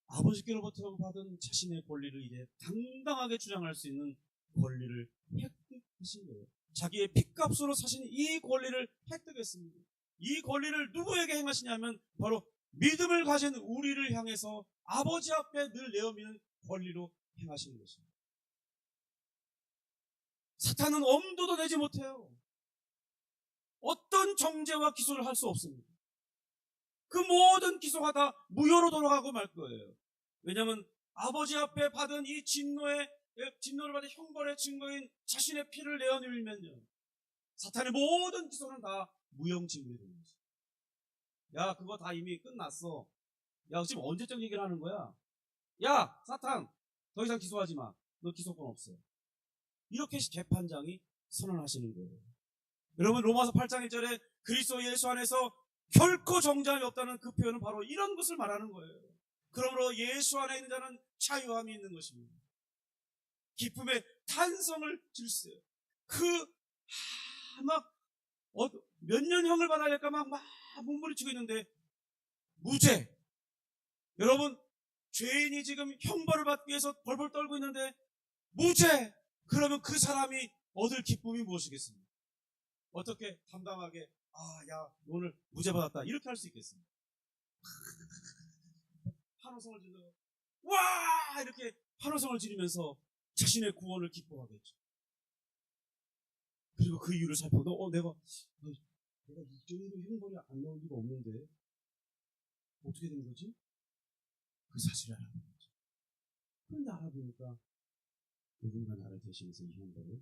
아버지께로부터 받은 자신의 권리를 이제 당당하게 주장할 수 있는 권리를 획득하신 거예요. 자기의 핏값으로 사신 이 권리를 획득했습니다. 이 권리를 누구에게 행하시냐면 바로 믿음을 가진 우리를 향해서 아버지 앞에 늘 내어미는 권리로 행하시는 것입니다. 사탄은 엄두도 내지 못해요. 어떤 정죄와 기소를 할 수 없습니다. 그 모든 기소가 다 무효로 돌아가고 말 거예요. 왜냐하면 아버지 앞에 받은 이 진노를 받은 형벌의 증거인 자신의 피를 내어밀면요, 사탄의 모든 기소는 다 무용지물이 되는 것입니다. 야, 그거 다 이미 끝났어. 야, 지금 언제적 얘기를 하는 거야? 야, 사탄, 더 이상 기소하지 마. 너 기소권 없어. 이렇게 재판장이 선언하시는 거예요. 여러분, 로마서 8장 1절에 그리스도 예수 안에서 결코 정죄함이 없다는 그 표현은 바로 이런 것을 말하는 거예요. 그러므로 예수 안에 있는 자는 자유함이 있는 것입니다. 기쁨의 탄성을 질세요. 몇 년형을 받아야 될까 막 몸부림치고 있는데 무죄. 여러분, 죄인이 지금 형벌을 받기 위해서 벌벌 떨고 있는데 무죄. 그러면 그 사람이 얻을 기쁨이 무엇이겠습니까? 어떻게 담담하게 야, 오늘 무죄 받았다 이렇게 할 수 있겠습니까? 환호성을 지르고 와 이렇게 환호성을 지르면서 자신의 구원을 기뻐하겠죠. 그리고 그 이유를 살펴도 내가 이 정도 형벌이 안 나올 리가 없는데 어떻게 된 거지? 그 사실을 알아본 거죠. 그런데 알아보니까 누군가 나를 대신해서 이 형벌을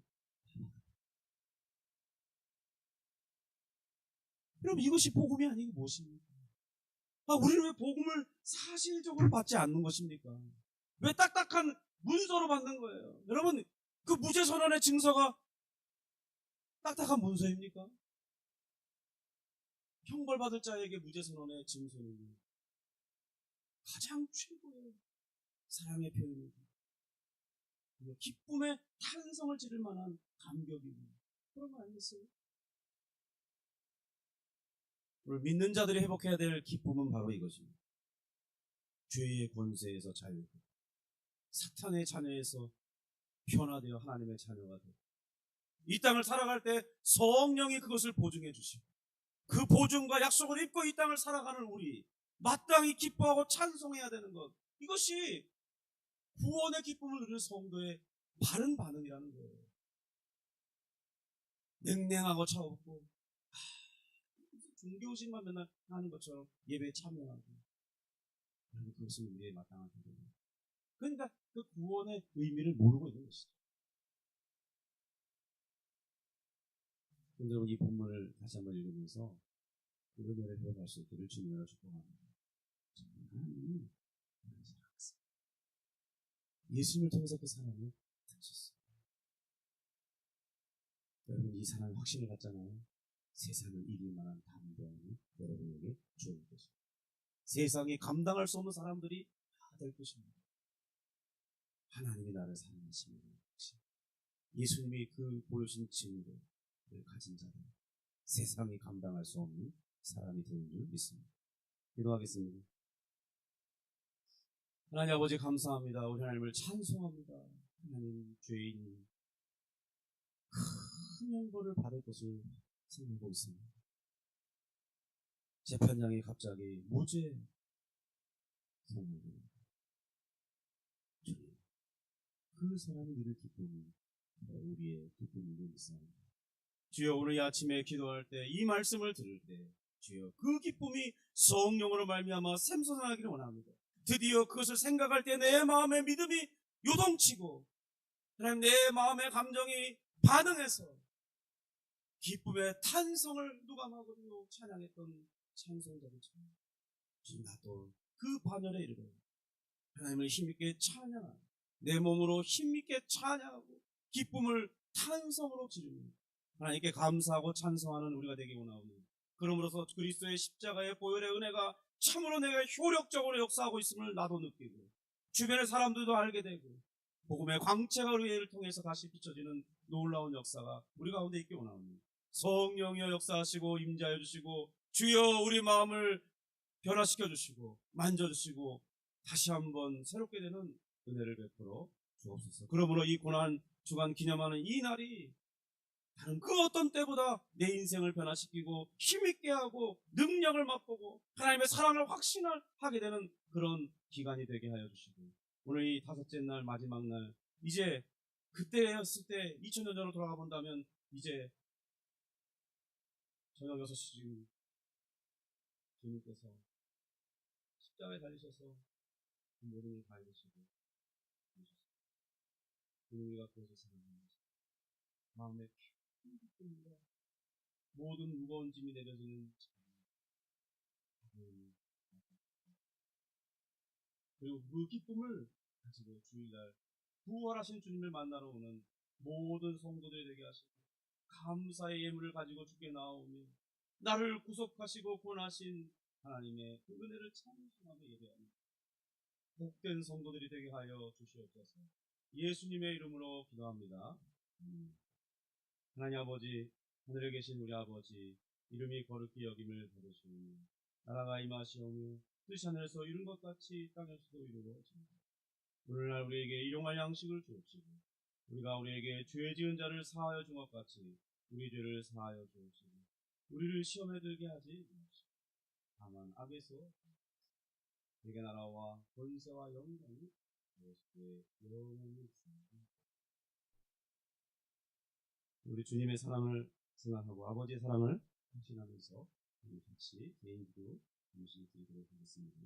그럼 이것이 복음이 아니고 무엇입니까? 우리는 왜 복음을 사실적으로 받지 않는 것입니까? 왜 딱딱한 문서로 받는 거예요? 여러분, 그 무죄 선언의 증서가 딱딱한 문서입니까? 형벌받을 자에게 무죄 선언의 증서는 가장 최고의 사랑의 표현이고 기쁨의 탄성을 지를 만한 감격이고 그런 거 아니겠어요? 오늘 믿는 자들이 회복해야 될 기쁨은 바로 이것입니다. 죄의 권세에서 자유롭고 사탄의 자녀에서 변화되어 하나님의 자녀가 되고 이 땅을 살아갈 때 성령이 그것을 보증해 주시고 그 보증과 약속을 입고 이 땅을 살아가는 우리 마땅히 기뻐하고 찬송해야 되는 것, 이것이 구원의 기쁨을 누리는 성도의 바른 반응이라는 거예요. 냉랭하고 차갑고 종교의식만 맨날 하는 것처럼 예배에 참여하고 그것은 우리의 마땅한 기도입니다. 그러니까 그 구원의 의미를 모르고 있는 것이죠. 여러분, 이 본문을 다시 한번 읽으면서 은혜를 회복할 수 있기를 주님으로 축복합니다. 하나님이 예수님을 통해서 그 사랑을 하셨어요. 여러분, 이 사랑의 확신을 갖잖아요. 세상을 이길 만한 담대함이 여러분에게 주어질 것입니다. 세상이 감당할 수 없는 사람들이 다 될 것입니다. 하나님이 나를 사랑하시는 확신, 예수님이 그 보여주신 증거를 가진 자들, 세상이 감당할 수 없는 사람이 되는 줄 믿습니다. 기도하겠습니다. 하나님 아버지 감사합니다. 우리 하나님을 찬송합니다. 하나님, 죄인이 큰 형벌을 받을 것을 생각하고 있습니다. 재판장이 갑자기 무죄 선언합니다. 그 사람이 누릴 기쁨이 우리의 기쁨인 줄 믿습니다. 주여, 오늘 아침에 기도할 때 이 말씀을 들을 때 주여 그 기쁨이 성령으로 말미암아 샘솟아나기를 원합니다. 드디어 그것을 생각할 때 내 마음의 믿음이 요동치고 하나님, 내 마음의 감정이 반응해서 기쁨의 탄성을 누감하고 찬양했던 찬송자들처럼 지금 나도 그 반열에 이르러 하나님을 힘있게 찬양하고 내 몸으로 힘있게 찬양하고 기쁨을 탄성으로 지르며 하나님께 감사하고 찬송하는 우리가 되기 원하오니, 그러므로서 그리스도의 십자가의 보혈의 은혜가 참으로 내가 효력적으로 역사하고 있음을 나도 느끼고 주변의 사람들도 알게 되고 복음의 광채가 우리를 통해서 다시 비춰지는 놀라운 역사가 우리 가운데 있기 원하오니, 성령이여 역사하시고 임재하여 주시고 주여 우리 마음을 변화시켜 주시고 만져주시고 다시 한번 새롭게 되는 은혜를 베풀어 주옵소서. 그러므로 이 고난 주간 기념하는 이 날이 다른 그 어떤 때보다 내 인생을 변화시키고 힘있게 하고 능력을 맛보고 하나님의 사랑을 확신하게 되는 그런 기간이 되게 하여 주시고, 오늘 이 다섯째 날 마지막 날, 이제 그때였을 때 2000년 전으로 돌아가 본다면 이제 저녁 6시쯤 주님께서 십자가에 달리셔서 모든 걸 다 이루시고 우리가 그것을 생각합니다. 마음에 큰 기쁨과 모든 무거운 짐이 내려지는 그리고 그 기쁨을 가지고 주일날 부활하신 주님을 만나러 오는 모든 성도들이 되게 하시고 감사의 예물을 가지고 주께 나오며 나를 구속하시고 구원하신 하나님의 그 은혜를 찬송하며 예배하며 복된 성도들이 되게 하여 주시옵소서. 예수님의 이름으로 기도합니다. 하나님 아버지, 하늘에 계신 우리 아버지, 이름이 거룩히 여김을 받으시오며 나라가 임하시오며 뜻이 하늘에서 이룬 것 같이 땅에서도 이루어집니다. 오늘날 우리에게 일용할 양식을 주옵시고 우리가 우리에게 죄 지은 자를 사하여 준 것 같이 우리 죄를 사하여 주옵시고 우리를 시험에 들게 하지 마시고 다만 악에서 내게 나라와 권세와 영광이 예수의 영원히 있습니다. 우리 주님의 사랑을 생각하고 아버지의 사랑을 확신하면서 우리 같이 개인기도 잠시 드리도록 하겠습니다.